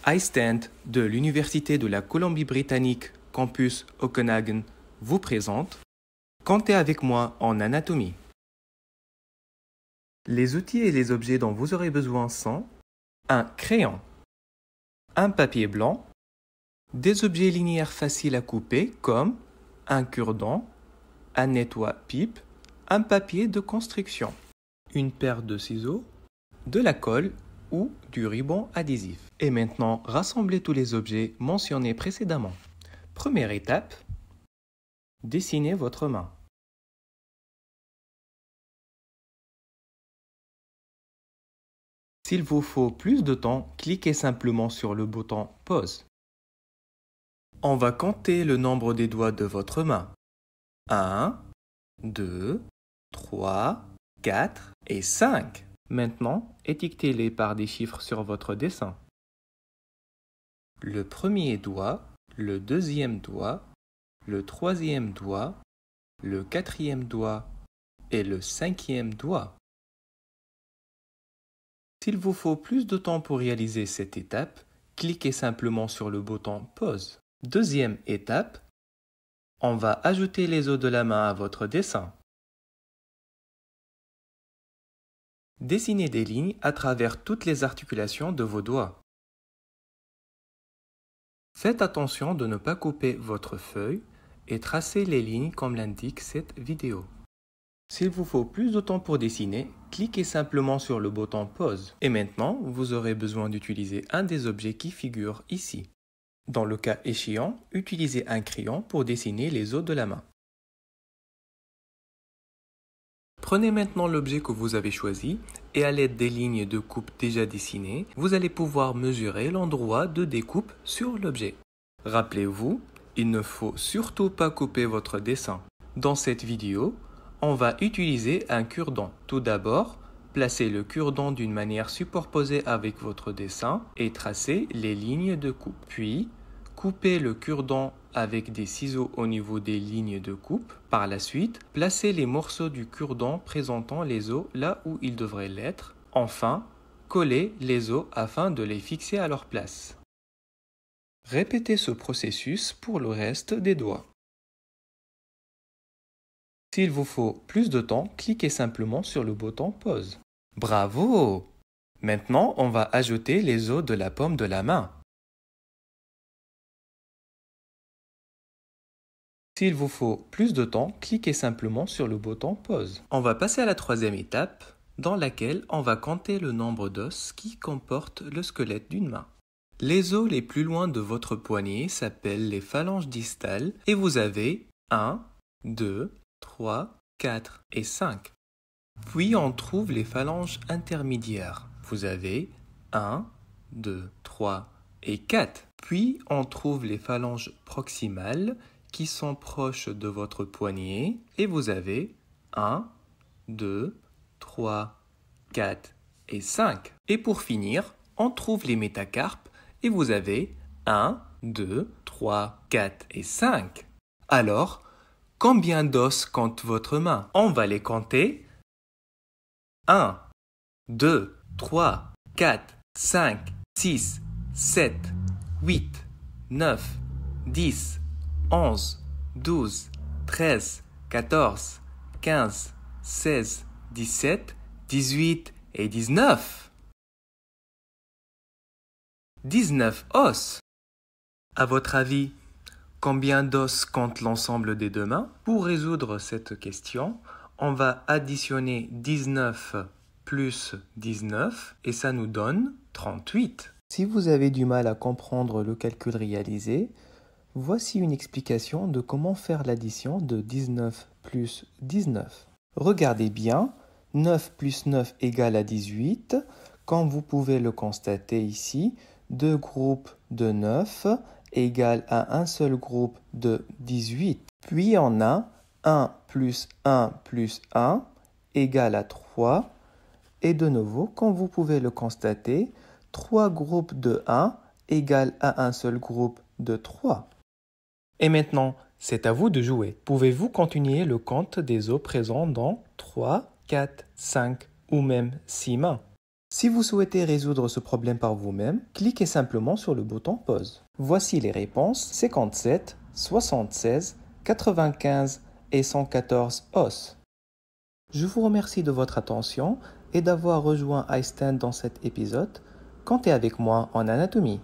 iStand de l'Université de la Colombie-Britannique, campus Okanagan, vous présente « Comptez avec moi en anatomie ». Les outils et les objets dont vous aurez besoin sont un crayon, un papier blanc, des objets linéaires faciles à couper comme un cure-dent, un nettoie-pipe, un papier de construction, une paire de ciseaux, de la colle ou du ruban adhésif. Et maintenant, rassemblez tous les objets mentionnés précédemment. Première étape, dessinez votre main. S'il vous faut plus de temps, cliquez simplement sur le bouton « Pause ». On va compter le nombre des doigts de votre main. 1, 2, 3, 4 et 5. Maintenant, étiquetez-les par des chiffres sur votre dessin. Le premier doigt, le deuxième doigt, le troisième doigt, le quatrième doigt et le cinquième doigt. S'il vous faut plus de temps pour réaliser cette étape, cliquez simplement sur le bouton « Pause ». Deuxième étape, on va ajouter les os de la main à votre dessin. Dessinez des lignes à travers toutes les articulations de vos doigts. Faites attention de ne pas couper votre feuille et tracez les lignes comme l'indique cette vidéo. S'il vous faut plus de temps pour dessiner, cliquez simplement sur le bouton « Pause ». Et maintenant, vous aurez besoin d'utiliser un des objets qui figurent ici. Dans le cas échéant, utilisez un crayon pour dessiner les os de la main. Prenez maintenant l'objet que vous avez choisi et à l'aide des lignes de coupe déjà dessinées, vous allez pouvoir mesurer l'endroit de découpe sur l'objet. Rappelez-vous, il ne faut surtout pas couper votre dessin. Dans cette vidéo, on va utiliser un cure-dent. Tout d'abord, placez le cure-dent d'une manière superposée avec votre dessin et tracez les lignes de coupe. Puis, coupez le cure-dent avec des ciseaux au niveau des lignes de coupe. Par la suite, placez les morceaux du cure-dent présentant les os là où ils devraient l'être. Enfin, collez les os afin de les fixer à leur place. Répétez ce processus pour le reste des doigts. S'il vous faut plus de temps, cliquez simplement sur le bouton « Pause ». Bravo! Maintenant, on va ajouter les os de la paume de la main. S'il vous faut plus de temps, cliquez simplement sur le bouton « Pause ». On va passer à la troisième étape, dans laquelle on va compter le nombre d'os qui comportent le squelette d'une main. Les os les plus loin de votre poignet s'appellent les phalanges distales et vous avez 1, 2, 3, 4 et 5. Puis on trouve les phalanges intermédiaires. Vous avez 1, 2, 3 et 4. Puis on trouve les phalanges proximales qui sont proches de votre poignet et vous avez 1, 2, 3, 4 et 5. Et pour finir, on trouve les métacarpes et vous avez 1, 2, 3, 4 et 5. Alors, combien d'os compte votre main? On va les compter. 1, 2, 3, 4, 5, 6, 7, 8, 9, 10, 11, 12, 13, 14, 15, 16, 17, 18 et 19. 19 os. À votre avis, combien d'os compte l'ensemble des deux mains? Pour résoudre cette question, on va additionner 19 plus 19 et ça nous donne 38. Si vous avez du mal à comprendre le calcul réalisé, voici une explication de comment faire l'addition de 19 plus 19. Regardez bien, 9 plus 9 égale à 18. Comme vous pouvez le constater ici, deux groupes de 9 égale à un seul groupe de 18. Puis on a 1 plus 1 plus 1 égale à 3. Et de nouveau, comme vous pouvez le constater, 3 groupes de 1 égale à un seul groupe de 3. Et maintenant, c'est à vous de jouer. Pouvez-vous continuer le compte des os présents dans 3, 4, 5 ou même 6 mains? Si vous souhaitez résoudre ce problème par vous-même, cliquez simplement sur le bouton pause. Voici les réponses 57, 76, 95 et 114 os. Je vous remercie de votre attention et d'avoir rejoint iStand dans cet épisode. Comptez avec moi en anatomie.